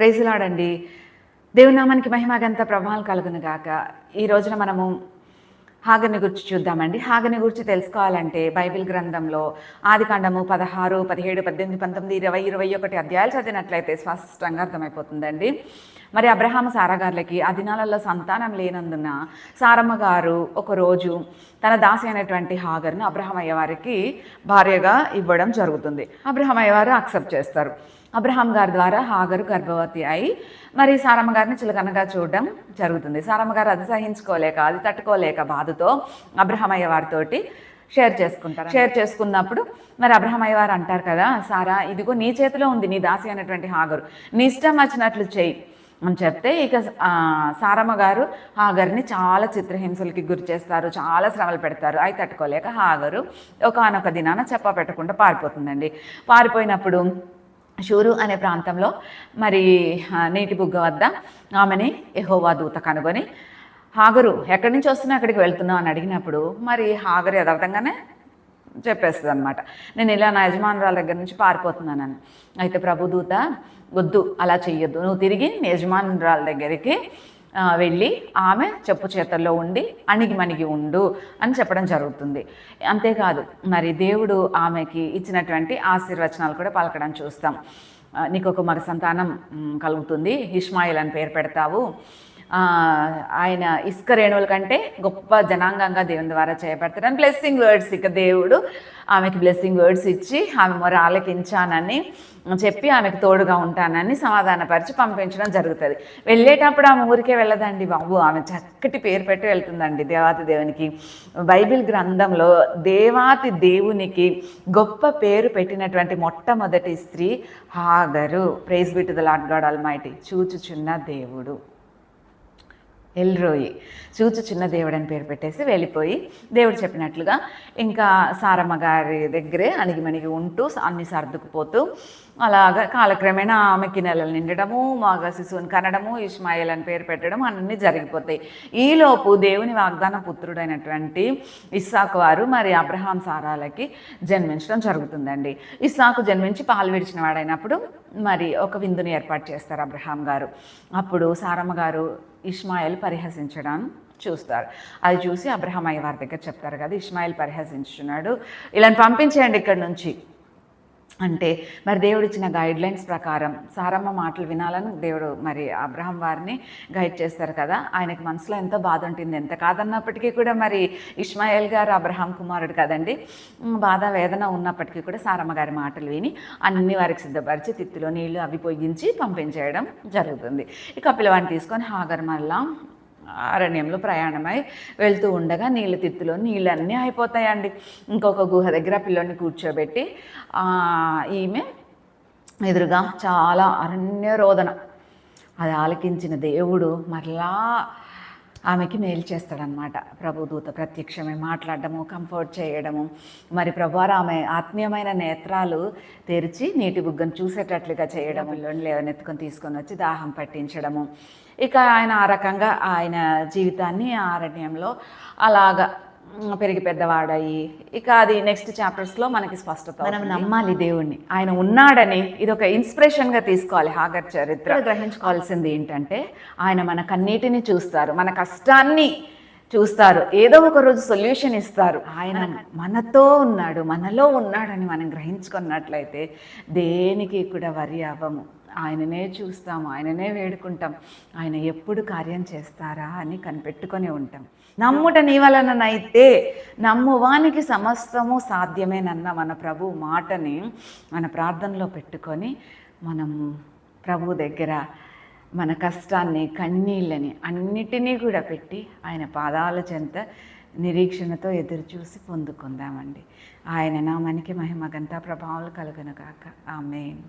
Praise lord అండి. దేవుని నామానికి మహిమ ఘనత ప్రభావాలు కలుగును గాక. ఈ రోజున మనము హాగర్‌ని గురించి చూద్దామండి. హాగర్‌ని గురించి తెలుసుకోవాలంటే బైబిల్ గ్రంథంలో ఆదికాండము 16, 17, 18, 19, 20, 21 అధ్యాయాలు చదివినట్లయితే స్పష్టంగా అర్థమైపోతుందండి. మరి అబ్రహాము సారా గారులకి ఆ దినాలలో సంతానం లేనందున సారమ్మ గారు ఒకరోజు తన దాసి అయినటువంటి హాగర్‌ను అబ్రహామయ్య వారికి భార్యగా ఇవ్వడం జరుగుతుంది. అబ్రహామయ్య వారు యాక్సెప్ట్ చేస్తారు. అబ్రహాం గారి ద్వారా హాగరు గర్భవతి అయి మరి సారమ్మ గారిని చులకనగా చూడడం జరుగుతుంది. సారమ్మ గారు అది సహించుకోలేక, అది తట్టుకోలేక బాధతో అబ్రహామయ్య వారితోటి షేర్ చేసుకుంటారు. షేర్ చేసుకున్నప్పుడు మరి అబ్రహామయ్య వారు అంటారు కదా, సారా ఇదిగో నీ చేతిలో ఉంది నీ దాసి అయినటువంటి హాగరు, నీ ఇష్టం వచ్చినట్లు చెయ్యి అని చెప్తే ఇక సారమ్మ గారు హాగర్ని చాలా చిత్రహింసలకి గురి చేస్తారు, చాలా శ్రమలు పెడతారు. అవి తట్టుకోలేక హాగరు ఒకానొక దినాన చెప్ప పెట్టకుండా పారిపోతుందండి. పారిపోయినప్పుడు షూరు అనే ప్రాంతంలో మరి నీటి బుగ్గ వద్ద ఆమెని యెహోవా దూత కనుగొని, హాగరు ఎక్కడి నుంచి వస్తున్నా అక్కడికి వెళ్తున్నావు అని అడిగినప్పుడు మరి హాగరు యథార్థంగానే చెప్పేస్తుంది అనమాట, నేను ఇలా నా యజమానురాల దగ్గర నుంచి పారిపోతున్నానని. అయితే ప్రభుదూత వద్దు, అలా చెయ్యొద్దు, నువ్వు తిరిగి నీ యజమానురాల దగ్గరికి వెళ్ళి ఆమె చెప్పు చేతల్లో ఉండి అణిగిమణిగి ఉండు అని చెప్పడం జరుగుతుంది. అంతేకాదు మరి దేవుడు ఆమెకి ఇచ్చినటువంటి ఆశీర్వచనాలు కూడా పలకడం చూస్తాం. నీకు ఒక మగ సంతానం కలుగుతుంది, ఇష్మాయిల్ అని పేరు పెడతావు, ఆయన ఇసుక రేణువుల కంటే గొప్ప జనాంగంగా దేవుని ద్వారా చేయబడతాడు అని బ్లెస్సింగ్ వర్డ్స్, ఇక దేవుడు ఆమెకి బ్లెస్సింగ్ వర్డ్స్ ఇచ్చి ఆమె మొర ఆలకించానని చెప్పి ఆమెకు తోడుగా ఉంటానని సమాధానపరిచి పంపించడం జరుగుతుంది. వెళ్ళేటప్పుడు ఆమె ఊరికే వెళ్ళదండి బాబు, ఆమె చక్కటి పేరు పెట్టి వెళ్తుందండి దేవాతి దేవునికి. బైబిల్ గ్రంథంలో దేవాతి దేవునికి గొప్ప పేరు పెట్టినటువంటి మొట్టమొదటి స్త్రీ హాగరు. Praise be to the lord God almighty, చూచుచున్న దేవుడు, ఎల్రోయి, చూచుచున్న దేవుడు అని పేరు పెట్టేసి వెళ్ళిపోయి దేవుడు చెప్పినట్లుగా ఇంకా సారమ్మ గారి దగ్గరే అణిగిమణిగి ఉంటూ అన్ని సర్దుకుపోతూ అలాగా కాలక్రమేణా ఆమెకి నెలలు నిండడము, మగ శిశువుని కనడము, ఇష్మాయిల్ అని పేరు పెట్టడం అన్నీ జరిగిపోతాయి. ఈలోపు దేవుని వాగ్దాన పుత్రుడైనటువంటి ఇస్సాకు వారు మరి అబ్రహాం సారాలకి జన్మించడం జరుగుతుందండి. ఇస్సాకు జన్మించి పాలు విడిచిన వాడైనప్పుడు మరి ఒక విందుని ఏర్పాటు చేస్తారు అబ్రహాం గారు. అప్పుడు సారమ్మ గారు ఇష్మాయిల్ పరిహసించడం చూస్తారు. అది చూసి అబ్రహామయ్య వారి దగ్గర చెప్తారు కదా, ఇష్మాయిల్ పరిహసించున్నాడు, ఇలా పంపించేయండి ఇక్కడ నుంచి అంటే మరి దేవుడు ఇచ్చిన గైడ్లైన్స్ ప్రకారం సారమ్మ మాటలు వినాలని దేవుడు మరి అబ్రహాం వారిని గైడ్ చేస్తారు కదా. ఆయనకు మనసులో ఎంతో బాధ ఉంటుంది, ఎంత కాదన్నప్పటికీ కూడా మరి ఇష్మాయిల్ గారు అబ్రహాం కుమారుడు కదండి, బాధ వేదన ఉన్నప్పటికీ కూడా సారమ్మ గారి మాటలు విని అన్ని వారికి సిద్ధపరిచి తిత్తిలో నీళ్లు అవి పొయ్యించి పంపించేయడం జరుగుతుంది. ఇక పిల్లవాడిని తీసుకొని హాగర్ మళ్ళా అరణ్యంలో ప్రయాణమై వెళ్తూ ఉండగా నీళ్ళ తిత్తులో నీళ్ళన్నీ అయిపోతాయండి. ఇంకొక గుహ దగ్గర పిల్లోని కూర్చోబెట్టి ఈమె ఎదురుగా చాలా అరణ్య రోదన, అది ఆలకించిన దేవుడు మరలా ఆమెకి మేలు చేస్తాడనమాట. ప్రభుదూత ప్రత్యక్షమే మాట్లాడడము, కంఫర్ట్ చేయడము, మరి ప్రభువారు ఆమె ఆత్మీయమైన నేత్రాలు తెరిచి నీటి బుగ్గను చూసేటట్లుగా చేయడం, పిల్లోని లేవనెత్తుకొని తీసుకొని వచ్చి దాహం పట్టించడము. ఇక ఆయన ఆ రకంగా ఆయన జీవితాన్ని అరణ్యంలో అలాగా పెరిగి పెద్దవాడయి ఇక అది నెక్స్ట్ చాప్టర్స్లో మనకి స్పష్టత. మనం నమ్మాలి దేవుణ్ణి, ఆయన ఉన్నాడని. ఇది ఒక ఇన్స్పిరేషన్గా తీసుకోవాలి. హాగర్ చరిత్ర గ్రహించుకోవాల్సింది ఏంటంటే ఆయన మన కన్నీటిని చూస్తారు, మన కష్టాన్ని చూస్తారు, ఏదో ఒక రోజు సొల్యూషన్ ఇస్తారు. ఆయన మనతో ఉన్నాడు, మనలో ఉన్నాడని మనం గ్రహించుకున్నట్లయితే దేనికి కూడా వరి అవ్వము. ఆయననే చూస్తాము, ఆయననే వేడుకుంటాం, ఆయన ఎప్పుడు కార్యం చేస్తారా అని కనిపెట్టుకొని ఉంటాం. నమ్ముట నీ వలననైతే నమ్మువానికి సమస్తము సాధ్యమేనన్న మన ప్రభు మాటని మన ప్రార్థనలో పెట్టుకొని మనము ప్రభు దగ్గర మన కష్టాన్ని, కన్నీళ్ళని అన్నిటినీ కూడా పెట్టి ఆయన పాదాల చెంత నిరీక్షణతో ఎదురు చూసి పొందుకుందామండి. ఆయన నామానికి మహిమ ఘనత ప్రభావాలు కలుగును గాక. ఆమేన్.